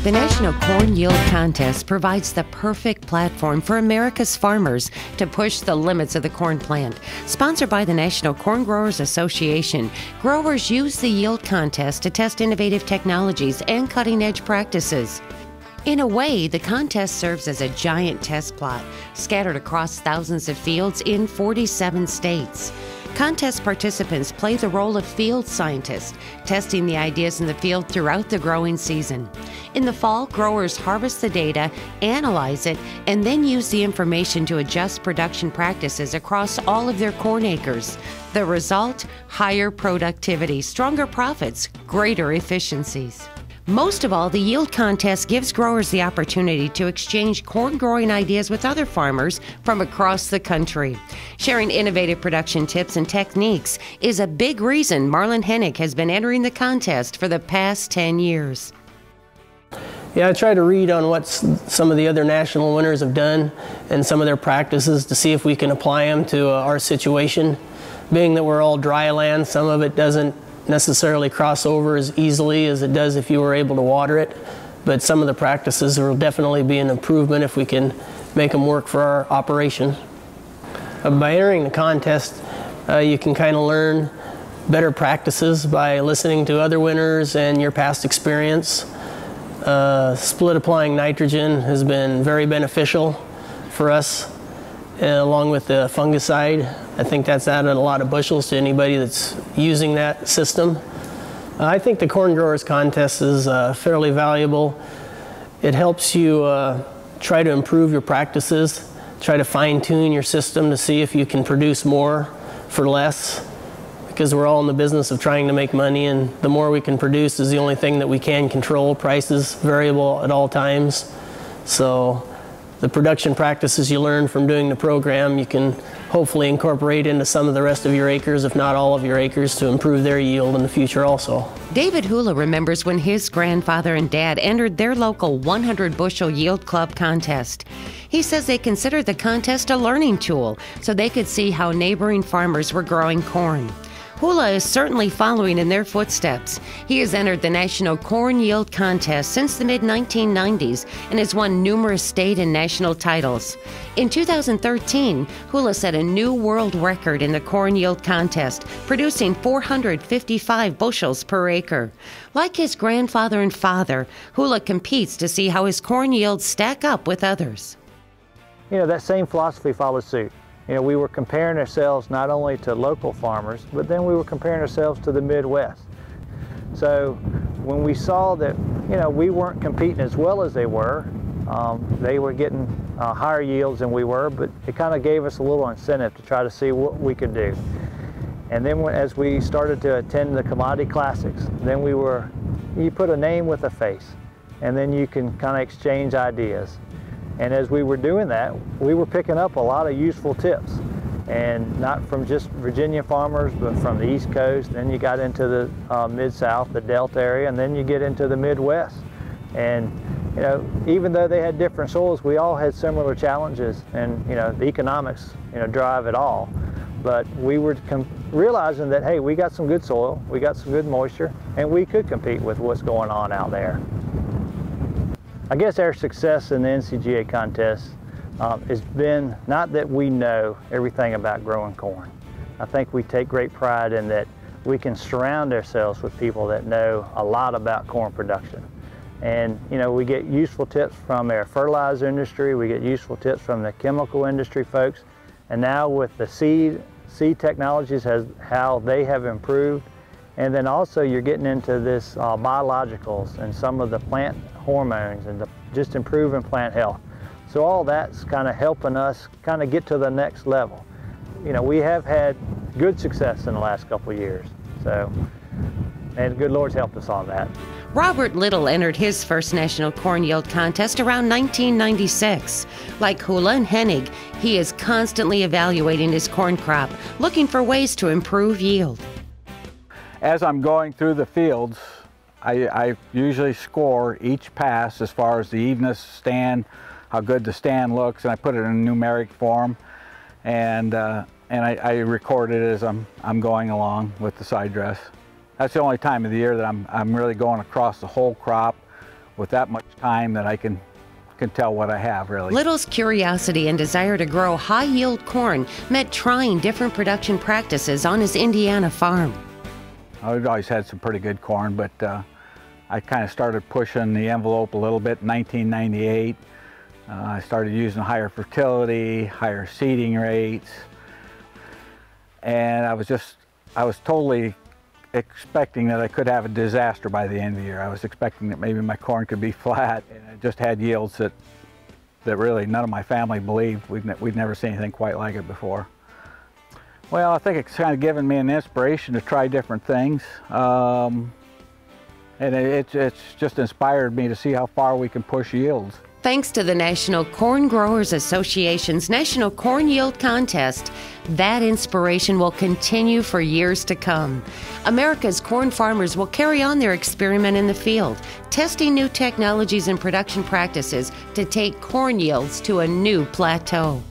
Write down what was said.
The National Corn Yield Contest provides the perfect platform for America's farmers to push the limits of the corn plant. Sponsored by the National Corn Growers Association, growers use the yield contest to test innovative technologies and cutting-edge practices. In a way, the contest serves as a giant test plot scattered across thousands of fields in 47 states. Contest participants play the role of field scientists, testing the ideas in the field throughout the growing season. In the fall, growers harvest the data, analyze it, and then use the information to adjust production practices across all of their corn acres. The result? Higher productivity, stronger profits, greater efficiencies. Most of all, the yield contest gives growers the opportunity to exchange corn growing ideas with other farmers from across the country. Sharing innovative production tips and techniques is a big reason Marlon Hennig has been entering the contest for the past 10 years. Yeah, I try to read on what some of the other national winners have done and some of their practices to see if we can apply them to our situation. Being that we're all dry land, some of it doesn't necessarily cross over as easily as it does if you were able to water it, but some of the practices will definitely be an improvement if we can make them work for our operation. By entering the contest, you can kind of learn better practices by listening to other winners and your past experience. Split applying nitrogen has been very beneficial for us, along with the fungicide. I think that's added a lot of bushels to anybody that's using that system. I think the Corn Growers Contest is fairly valuable. It helps you try to improve your practices, try to fine-tune your system to see if you can produce more for less, because we're all in the business of trying to make money, and the more we can produce is the only thing that we can control. Price is variable at all times. So the production practices you learn from doing the program, you can hopefully incorporate into some of the rest of your acres, if not all of your acres, to improve their yield in the future also. David Hula remembers when his grandfather and dad entered their local 100-bushel yield club contest. He says they considered the contest a learning tool so they could see how neighboring farmers were growing corn. Hula is certainly following in their footsteps. He has entered the National Corn Yield Contest since the mid-1990s and has won numerous state and national titles. In 2013, Hula set a new world record in the Corn Yield Contest, producing 455 bushels per acre. Like his grandfather and father, Hula competes to see how his corn yields stack up with others. You know, that same philosophy followed suit. You know, we were comparing ourselves not only to local farmers, but then we were comparing ourselves to the Midwest. So when we saw that, you know, we weren't competing as well as they were getting higher yields than we were, but it kind of gave us a little incentive to try to see what we could do. And then as we started to attend the commodity classics, then you put a name with a face, and then you can kind of exchange ideas. And as we were doing that, we were picking up a lot of useful tips, and not from just Virginia farmers, but from the East Coast. Then you got into the Mid-South, the Delta area, and then you get into the Midwest. And you know, even though they had different soils, we all had similar challenges, and you know, the economics, you know, drive it all. But we were realizing that, hey, we got some good soil, we got some good moisture, and we could compete with what's going on out there. I guess our success in the NCGA contest has been not that we know everything about growing corn. I think we take great pride in that we can surround ourselves with people that know a lot about corn production. And you know, we get useful tips from our fertilizer industry, we get useful tips from the chemical industry folks, and now with the seed technologies, how they have improved. And then also you're getting into this biologicals and some of the plant hormones and just improving plant health. So all that's kind of helping us kind of get to the next level. You know, we have had good success in the last couple of years. So, and the good Lord's helped us on that. Robert Little entered his first National Corn Yield Contest around 1996. Like Hula and Hennig, he is constantly evaluating his corn crop, looking for ways to improve yield. As I'm going through the fields, I usually score each pass as far as the evenness, stand, how good the stand looks, and I put it in a numeric form, and I record it as I'm going along with the side dress. That's the only time of the year that I'm really going across the whole crop with that much time that I can tell what I have, really. Little's curiosity and desire to grow high-yield corn meant trying different production practices on his Indiana farm. I've always had some pretty good corn, but I kind of started pushing the envelope a little bit in 1998. I started using higher fertility, higher seeding rates, and I was totally expecting that I could have a disaster by the end of the year. I was expecting that maybe my corn could be flat, and I just had yields that really none of my family believed. We'd never seen anything quite like it before. Well, I think it's kind of given me an inspiration to try different things, and it's just inspired me to see how far we can push yields. Thanks to the National Corn Growers Association's National Corn Yield Contest, that inspiration will continue for years to come. America's corn farmers will carry on their experiment in the field, testing new technologies and production practices to take corn yields to a new plateau.